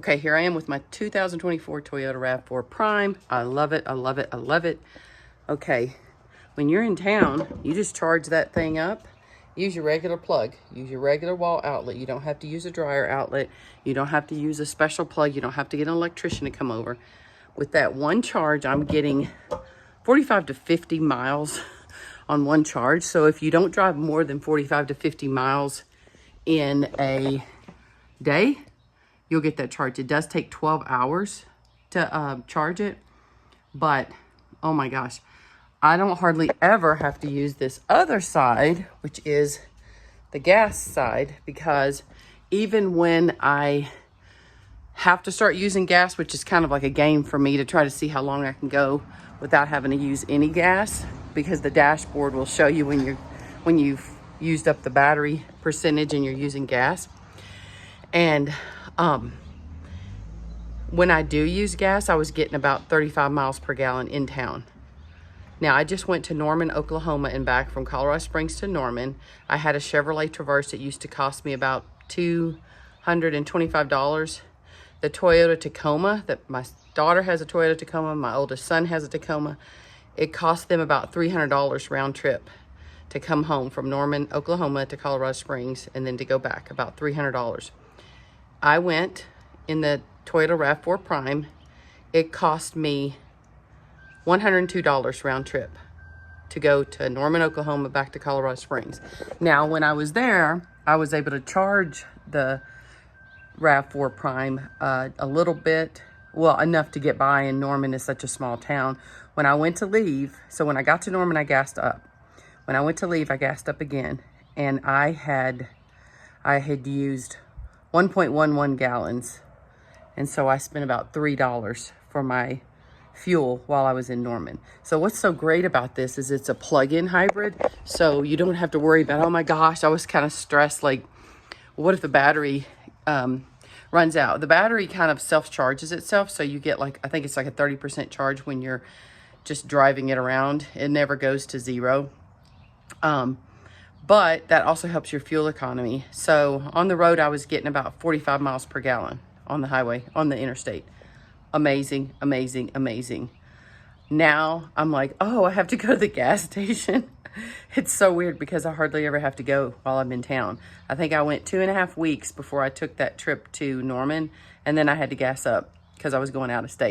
Okay, here I am with my 2024 Toyota RAV4 Prime. I love it, I love it, I love it. Okay, when you're in town, you just charge that thing up. Use your regular plug. Use your regular wall outlet. You don't have to use a dryer outlet. You don't have to use a special plug. You don't have to get an electrician to come over. With that one charge, I'm getting 45 to 50 miles on one charge. So if you don't drive more than 45 to 50 miles in a day, you'll get that charge. It does take 12 hours to charge it, but oh my gosh, I don't hardly ever have to use this other side, which is the gas side, because even when I have to start using gas, which is kind of like a game for me to try to see how long I can go without having to use any gas, because the dashboard will show you when you've used up the battery percentage and you're using gas. And when I do use gas, I was getting about 35 miles per gallon in town. Now, I just went to Norman, Oklahoma and back from Colorado Springs to Norman. I had a Chevrolet Traverse that used to cost me about $225. The Toyota Tacoma, that my daughter has a Toyota Tacoma, my oldest son has a Tacoma. It cost them about $300 round trip to come home from Norman, Oklahoma to Colorado Springs and then to go back, about $300. I went in the Toyota RAV4 Prime. It cost me $102 round trip to go to Norman, Oklahoma, back to Colorado Springs. Now, when I was there, I was able to charge the RAV4 Prime a little bit, well, enough to get by, and Norman is such a small town. When I went to leave, so when I got to Norman, I gassed up. When I went to leave, I gassed up again, and I had used 1.11 gallons, and so I spent about $3 for my fuel while I was in Norman. So what's so great about this is it's a plug-in hybrid, so you don't have to worry about, oh my gosh, I was kind of stressed, like, what if the battery runs out? The battery kind of self-charges itself, so you get like, I think it's like a 30% charge when you're just driving it around. It never goes to zero. But that also helps your fuel economy. So on the road, I was getting about 45 miles per gallon on the highway, on the interstate. Amazing, amazing, amazing. Now I'm like, oh, I have to go to the gas station. It's so weird because I hardly ever have to go while I'm in town. I think I went 2.5 weeks before I took that trip to Norman, and then I had to gas up because I was going out of state.